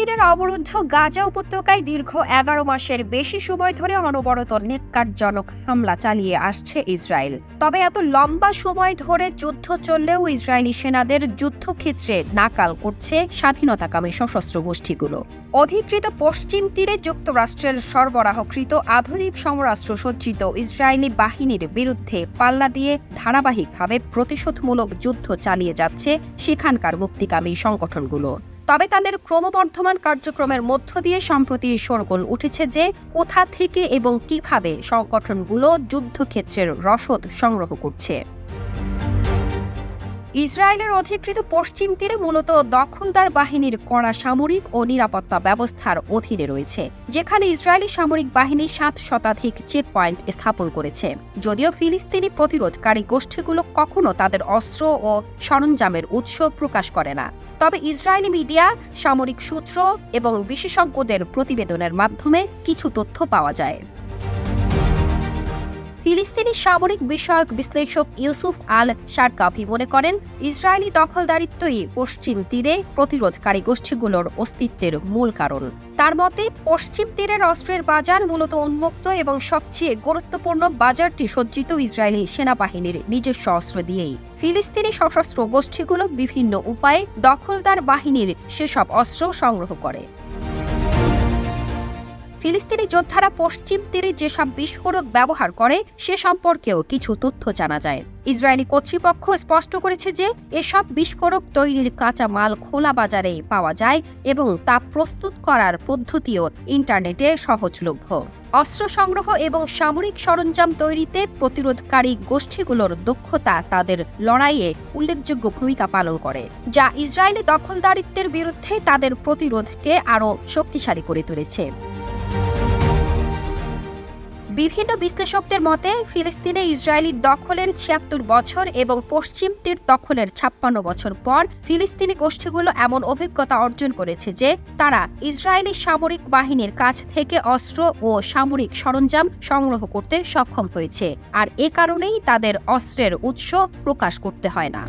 বাহিনীর অবরুদ্ধ গাজা উপত্যকায় দীর্ঘ ১১ মাসের বেশি সময় ধরে অনবরত ন্যক্কারজনক হামলা চালিয়ে আসছে ইসরায়েল। তবে এত লম্বা সময় ধরে যুদ্ধ চললেও ইসরায়েলি সেনাদের যুদ্ধক্ষেত্রে নাকাল করছে স্বাধীনতাকামী সশস্ত্র গোষ্ঠীগুলো। অধিকৃত পশ্চিম তীরে যুক্তরাষ্ট্রের সরবরাহকৃত আধুনিক সমরাস্ত্র সজ্জিত ইসরায়েলি বাহিনীর বিরুদ্ধে পাল্লা দিয়ে ধারাবাহিকভাবে প্রতিশোধমূলক যুদ্ধ চালিয়ে যাচ্ছে সেখানকার মুক্তিকামী সংগঠনগুলো। তবে তাদের ক্রমবর্ধমান কার্যক্রমের মধ্য দিয়ে সম্প্রতি শোরগোল উঠেছে যে কোথা থেকে এবং কিভাবে সংগঠনগুলো যুদ্ধক্ষেত্রের রসদ সংগ্রহ করছে। ইসরায়েলের অধিকৃত পশ্চিম তীরে মূলত দখলদার বাহিনীর কড়া সামরিক ও নিরাপত্তা ব্যবস্থার অধীনে রয়েছে, যেখানে ইসরায়েলি সামরিক বাহিনী ৭ শতাধিক চেকপয়েন্ট স্থাপন করেছে। যদিও ফিলিস্তিনি প্রতিরোধকারী গোষ্ঠীগুলো কখনো তাদের অস্ত্র ও সরঞ্জামের উৎস প্রকাশ করে না, তবে ইসরায়েলি মিডিয়া, সামরিক সূত্র এবং বিশেষজ্ঞদের প্রতিবেদনের মাধ্যমে কিছু তথ্য পাওয়া যায়। ফিলিস্তিনি সামরিক বিষয়ক বিশ্লেষক ইউসুফ আল শারকাভি মনে করেন, ইসরায়েলি দখলদারিত্বই পশ্চিম তীরে প্রতিরোধকারী গোষ্ঠীগুলোর অস্তিত্বের মূল কারণ। তার মতে, পশ্চিম তীরের অস্ত্রের বাজার মূলত উন্মুক্ত এবং সবচেয়ে গুরুত্বপূর্ণ বাজারটি সজ্জিত ইসরায়েলি সেনাবাহিনীর নিজস্ব অস্ত্র দিয়েই। ফিলিস্তিনি সশস্ত্র গোষ্ঠীগুলো বিভিন্ন উপায়ে দখলদার বাহিনীর সেসব অস্ত্র সংগ্রহ করে। ফিলিস্তিনি যোদ্ধারা পশ্চিম তীরে যেসব বিস্ফোরক ব্যবহার করে সে সম্পর্কেও কিছু তথ্য জানা যায়। ইসরায়েলি কর্তৃপক্ষ স্পষ্ট করেছে যে এসব বিস্ফোরক তৈরির কাঁচামাল খোলা বাজারে পাওয়া যায় এবং তা প্রস্তুত করার পদ্ধতিও ইন্টারনেটে সহজলভ্য। অস্ত্র সংগ্রহ এবং সামরিক সরঞ্জাম তৈরিতে প্রতিরোধকারী গোষ্ঠীগুলোর দক্ষতা তাদের লড়াইয়ে উল্লেখযোগ্য ভূমিকা পালন করে, যা ইসরায়েলি দখলদারিত্বের বিরুদ্ধে তাদের প্রতিরোধকে আরও শক্তিশালী করে তুলেছে। বিভিন্ন বিশ্লেষকদের মতে, ফিলিস্তিনে ইসরায়েলি দখলের ৭৬ বছর এবং পশ্চিম তীর দখলের ৫৬ বছর পর ফিলিস্তিনি গোষ্ঠীগুলো এমন অভিজ্ঞতা অর্জন করেছে যে তারা ইসরায়েলি সামরিক বাহিনীর কাছ থেকে অস্ত্র ও সামরিক সরঞ্জাম সংগ্রহ করতে সক্ষম হয়েছে, আর এ কারণেই তাদের অস্ত্রের উৎস প্রকাশ করতে হয় না।